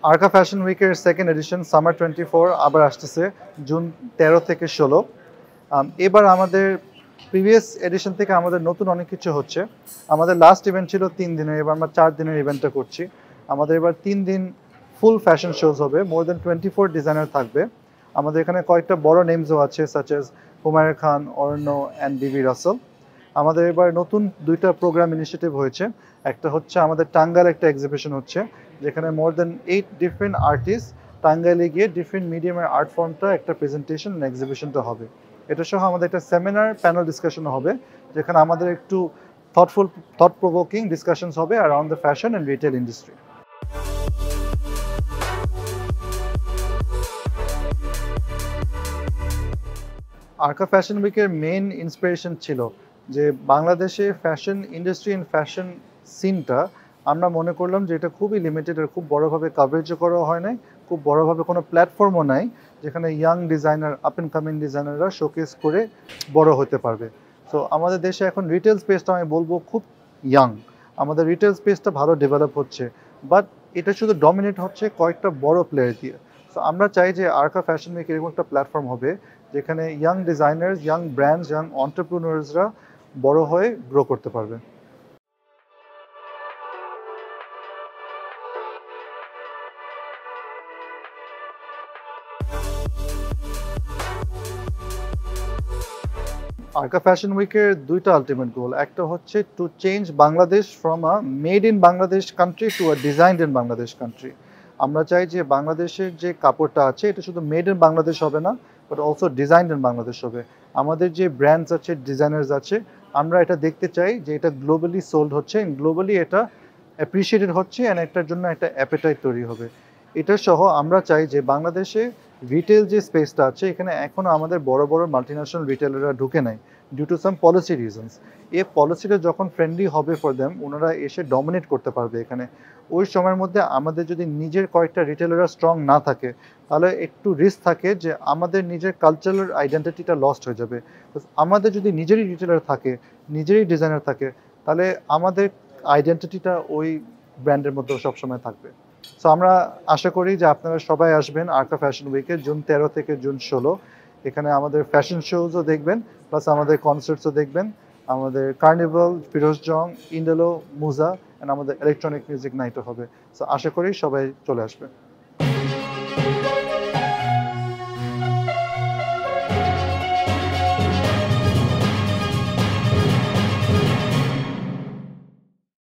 আরকা fashion উইকের second addition summer 24 আবার আসতেছে June 13 থেকে 16। এবার আমাদের প্রিভিয়াস এডিশন থেকে আমাদের নতুন অনেক কিছু হচ্ছে। আমাদের লাস্ট ইভেন্ট ছিল 3 দিনের, এবার আমরা 4 দিনের ইভেন্টটা করছি। আমাদের এবার 3 দিন ফুল ফ্যাশন শোজ হবে, মোর দেন 24 ডিজাইনার থাকবে। আমাদের এখানে কয়েকটা বড় নেমসও আছে, such as Humayun Khan, Aranya and Bibi Russell. আমাদের এবার নতুন 2টা প্রোগ্রাম ইনিশিয়েটিভ হয়েছে। একটা হচ্ছে আমাদের টাঙ্গাইল একটা এক্সিবিশন হচ্ছে, যেখানে মোর দেন 8 ডিফারেন্ট আর্টিস্ট টাঙ্গাইলে গিয়ে ডিফারেন্ট মিডিয়ামের আর্ট ফর্মটা একটা প্রেজেন্টেশন এক্সিবিশনটা হবে। এটা সহ আমাদের একটা সেমিনার প্যানেল ডিসকাশন হবে, যেখানে আমাদের একটু থট প্রভোকিং ডিসকাশনস হবে around the fashion and retail industry. Arka fashion উইকের মেইন ইন্সপিরেশন ছিল যে বাংলাদেশে ফ্যাশন ইন্ডাস্ট্রি অ্যান্ড ফ্যাশন সিনটা আমরা মনে করলাম যে এটা খুবই লিমিটেড আর খুব বড়োভাবে কাভারেজও করা হয় নাই, খুব বড়োভাবে কোনো প্ল্যাটফর্মও নাই যেখানে young designer, up and coming ডিজাইনাররা শোকেস করে বড় হতে পারবে। সো আমাদের দেশে এখন রিটেল স্পেসটা আমি বলবো খুব ইয়াং, আমাদের রিটেল স্পেসটা ভালো ডেভেলপ হচ্ছে, বাট এটা শুধু ডমিনেট হচ্ছে কয়েকটা বড় প্লেয়ার দিয়ে। সো আমরা চাই যে আরকা ফ্যাশন উইক এরকম একটা প্ল্যাটফর্ম হবে যেখানে young designers, young brands, young অন্টারপ্রেনার্সরা বড় হয়ে গ্রো করতে পারবে। আরকা ফ্যাশন উইকের 2টা আলটিমেট গোল। একটা হচ্ছে to change Bangladesh from a made in Bangladesh country to a designed in Bangladesh country. আমরা চাই যে বাংলাদেশের যে কাপড়টা আছে এটা শুধু মেড ইন বাংলাদেশ হবে না, but also designed in Bangladesh হবে। আমাদের যে ব্র্যান্ডস আছে, ডিজাইনার্স আছে, আমরা এটা দেখতে চাই যে এটা গ্লোবালি সোল্ড হচ্ছে, গ্লোবালি এটা অ্যাপ্রিসিয়েটেড হচ্ছে, অ্যান্ড এটার জন্য একটা অ্যাপেটাইট তৈরি হবে। এটা সহ আমরা চাই যে বাংলাদেশে রিটেল যে স্পেসটা আছে এখানে এখনও আমাদের বড় বড় মাল্টিন্যাশনাল রিটেলাররা ঢুকে নাই due to some policy reasons. এই পলিসিটা যখন ফ্রেন্ডলি হবে ফর দেম, ওনারা এসে ডমিনেট করতে পারবে এখানে। ওই সময়ের মধ্যে আমাদের যদি নিজের কয়েকটা রিটেলাররা স্ট্রং না থাকে, তাহলে একটু রিস্ক থাকে যে আমাদের নিজের কালচারাল আইডেন্টিটিটা লস্ট হয়ে যাবে। আমাদের যদি নিজেরই রিটেলার থাকে, নিজেরই ডিজাইনার থাকে, তাহলে আমাদের আইডেন্টিটিটা ওই ব্র্যান্ডের মধ্যে সবসময় থাকবে। সো আমরা আশা করি যে আপনারা সবাই আসবেন আরকা ফ্যাশন উইকে জুন 13 থেকে জুন 16। এখানে আমাদের ফ্যাশন শোজও দেখবেন, প্লাস আমাদের কনসার্টসও দেখবেন, আমাদের কার্নিভাল, ফিরোজ জং, ইন্ডেলো, মুজা অ্যান্ড আমাদের ইলেকট্রনিক মিউজিক নাইটও হবে। সো আশা করি সবাই চলে আসবেন।